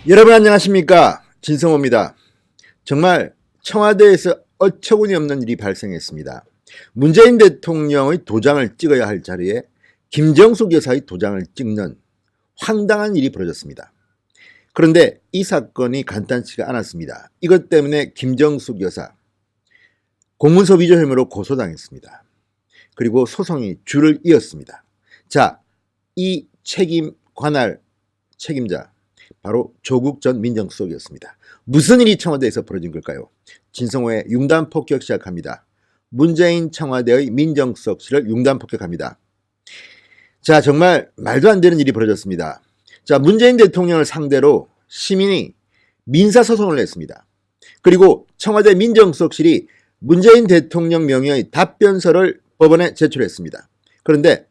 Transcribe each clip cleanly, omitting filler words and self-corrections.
여러분 안녕하십니까, 진성호입니다. 정말 청와대에서 어처구니 없는 일이 발생했습니다. 문재인 대통령의 도장을 찍어야 할 자리에 김정숙 여사의 도장을 찍는 황당한 일이 벌어졌습니다. 그런데 이 사건이 간단치가 않았습니다. 이것 때문에 김정숙 여사 공문서 위조 혐의로 고소당했습니다. 그리고 소송이 줄을 이었습니다. 자, 이 관할 책임자 바로 조국 전 민정수석이었습니다. 무슨 일이 청와대에서 벌어진 걸까요? 진성호의 융단 폭격 시작합니다. 문재인 청와대의 민정수석실을 융단 폭격합니다. 자, 정말 말도 안 되는 일이 벌어졌습니다. 자, 문재인 대통령을 상대로 시민이 민사소송을 냈습니다. 그리고 청와대 민정수석실이 문재인 대통령 명의의 답변서를 법원에 제출했습니다. 그런데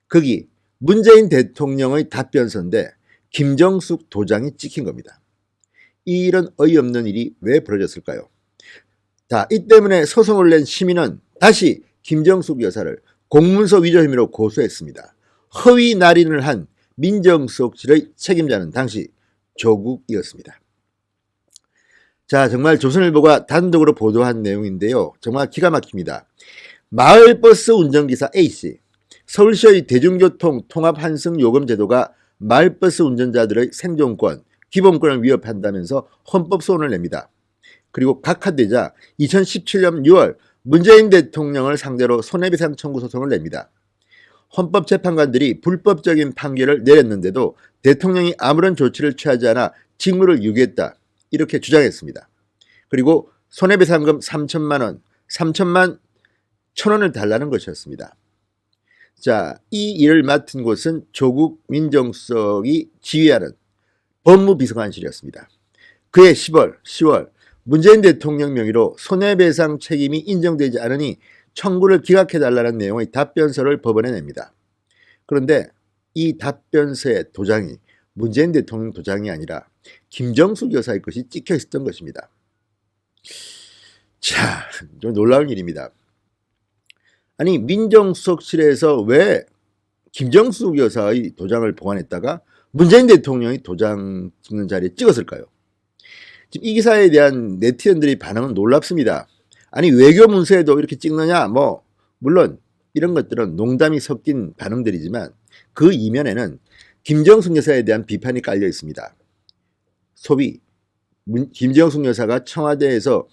거기 문재인 대통령의 답변서인데 김정숙 도장이 찍힌 겁니다. 이런 어이없는 일이 왜 벌어졌을까요? 자, 이 때문에 소송을 낸 시민은 다시 김정숙 여사를 공문서 위조 혐의로 고소했습니다. 허위 날인을 한 민정수석실의 책임자는 당시 조국이었습니다. 자, 정말 조선일보가 단독으로 보도한 내용인데요. 정말 기가 막힙니다. 마을버스 운전기사 A씨, 서울시의 대중교통 통합 환승 요금 제도가 마을버스 운전자들의 생존권, 기본권을 위협한다면서 헌법 소원을 냅니다. 그리고 각하되자 2017년 6월 문재인 대통령을 상대로 손해배상 청구 소송을 냅니다. 헌법재판관들이 불법적인 판결을 내렸는데도 대통령이 아무런 조치를 취하지 않아 직무를 유기했다, 이렇게 주장했습니다. 그리고 손해배상금 3천만 원, 3천만 1,000원을 달라는 것이었습니다. 자, 이 일을 맡은 곳은 조국 민정수석이 지휘하는 법무비서관실이었습니다. 그해 10월 문재인 대통령 명의로 손해배상 책임이 인정되지 않으니 청구를 기각해달라는 내용의 답변서를 법원에 냅니다. 그런데 이 답변서의 도장이 문재인 대통령 도장이 아니라 김정숙 여사의 것이 찍혀 있었던 것입니다. 자, 좀 놀라운 일입니다. 아니, 민정수석실에서 왜 김정숙 여사의 도장을 보관했다가 문재인 대통령이 도장 찍는 자리에 찍었을까요? 지금 이 기사에 대한 네티즌들의 반응은 놀랍습니다. 아니, 외교 문서에도 이렇게 찍느냐? 물론 이런 것들은 농담이 섞인 반응들이지만 그 이면에는 김정숙 여사에 대한 비판이 깔려 있습니다. 소위 김정숙 여사가 청와대에서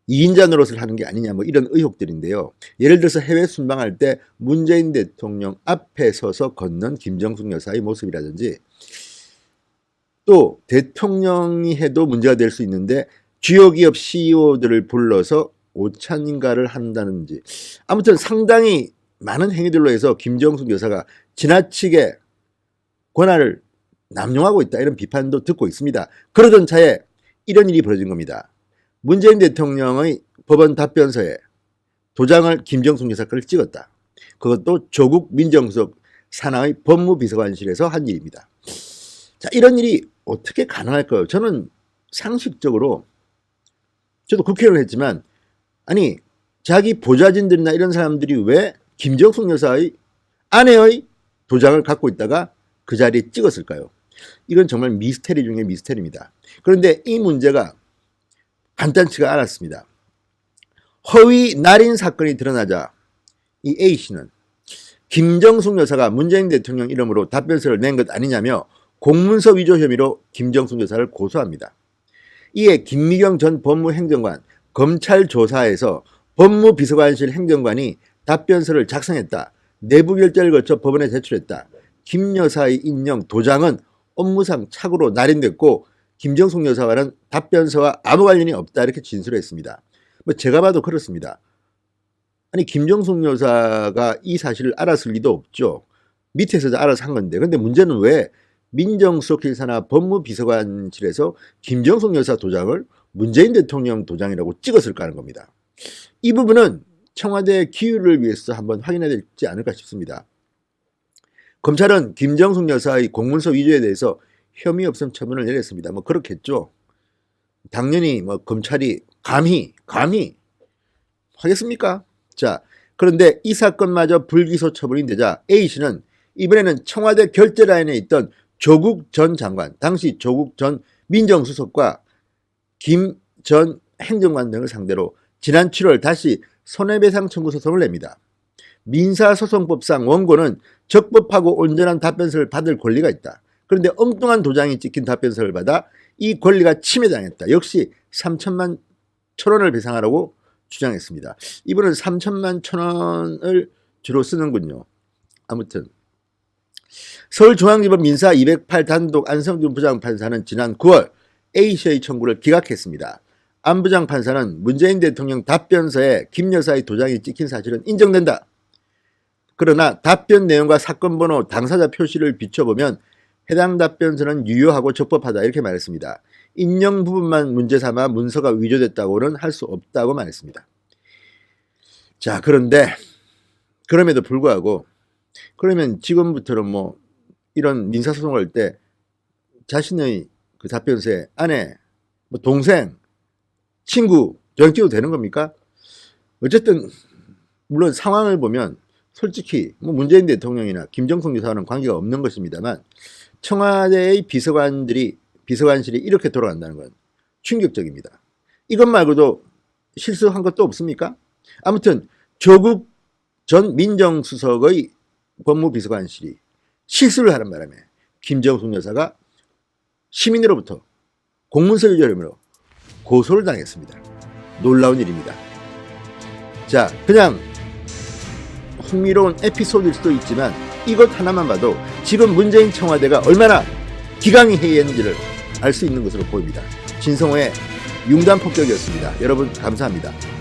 2인자 노릇을 하는 게 아니냐, 이런 의혹들인데요. 예를 들어서 해외 순방할 때 문재인 대통령 앞에 서서 걷는 김정숙 여사의 모습이라든지, 또 대통령이 해도 문제가 될 수 있는데 주요 기업 CEO들을 불러서 오찬인가를 한다든지, 아무튼 상당히 많은 행위들로 해서 김정숙 여사가 지나치게 권한을 남용하고 있다, 이런 비판도 듣고 있습니다. 그러던 차에 이런 일이 벌어진 겁니다. 문재인 대통령의 법원 답변서에 도장을 김정숙 여사 걸 찍었다. 그것도 조국 민정수석 산하의 법무비서관실에서 한 일입니다. 자, 이런 일이 어떻게 가능할까요? 저는 상식적으로, 저도 국회의원을 했지만, 아니, 자기 보좌진들이나 이런 사람들이 왜 김정숙 여사의 아내의 도장을 갖고 있다가 그 자리에 찍었을까요? 이건 정말 미스테리 중에 미스테리입니다. 그런데 이 문제가 간단치가 않았습니다. 허위 날인 사건이 드러나자 이 A씨는 김정숙 여사가 문재인 대통령 이름으로 답변서를 낸 것 아니냐며 공문서 위조 혐의로 김정숙 여사를 고소합니다. 이에 김미경 전 법무행정관 검찰 조사에서 법무비서관실 행정관이 답변서를 작성했다, 내부 결재를 거쳐 법원에 제출했다, 김 여사의 인용 도장은 업무상 착오로 날인됐고 김정숙 여사와는 답변서와 아무 관련이 없다, 이렇게 진술했습니다. 제가 봐도 그렇습니다. 아니, 김정숙 여사가 이 사실을 알았을 리도 없죠. 밑에서 알아서 한 건데. 근데 문제는 왜 민정수석실 산하 법무비서관실에서 김정숙 여사 도장을 문재인 대통령 도장이라고 찍었을까 하는 겁니다. 이 부분은 청와대의 기율을 위해서 한번 확인해야 되지 않을까 싶습니다. 검찰은 김정숙 여사의 공문서 위조에 대해서 혐의 없음 처분을 내렸습니다. 그렇겠죠. 당연히 검찰이 감히 하겠습니까? 자, 그런데 이 사건마저 불기소 처분이 되자 A씨는 이번에는 청와대 결재 라인에 있던 조국 전 장관, 당시 조국 전 민정수석과 김 전 행정관 등을 상대로 지난 7월 다시 손해배상 청구 소송을 냅니다. 민사소송법상 원고는 적법하고 온전한 답변서를 받을 권리가 있다. 그런데 엉뚱한 도장이 찍힌 답변서를 받아 이 권리가 침해당했다. 역시 3천만 천원을 배상하라고 주장했습니다. 이분은 3천만 천원을 주로 쓰는군요. 아무튼 서울중앙지법 민사 208 단독 안성준 부장판사는 지난 9월 A씨의 청구를 기각했습니다. 안 부장판사는 문재인 대통령 답변서에 김 여사의 도장이 찍힌 사실은 인정된다. 그러나 답변 내용과 사건 번호, 당사자 표시를 비춰보면 해당 답변서는 유효하고 적법하다 이렇게 말했습니다. 인용 부분만 문제 삼아 문서가 위조됐다고는 할 수 없다고 말했습니다. 자, 그런데 그럼에도 불구하고 그러면 지금부터는 뭐 이런 민사소송할 때 자신의 그 답변서에 아내, 뭐 동생, 친구 도장 찍어도 되는 겁니까? 어쨌든 물론 상황을 보면 솔직히 뭐 문재인 대통령이나 김정숙 여사와는 관계가 없는 것입니다만 청와대의 비서관실이 이렇게 돌아간다는 건 충격적입니다. 이것 말고도 실수한 것도 없습니까? 아무튼 조국 전 민정수석의 법무비서관실이 실수를 하는 바람에 김정숙 여사가 시민으로부터 공문서 위조 혐의로 고소를 당했습니다. 놀라운 일입니다. 자, 그냥 흥미로운 에피소드일 수도 있지만 이것 하나만 봐도 지금 문재인 청와대가 얼마나 기강이 해이했는지를 알 수 있는 것으로 보입니다. 진성호의 융단 폭격이었습니다. 여러분 감사합니다.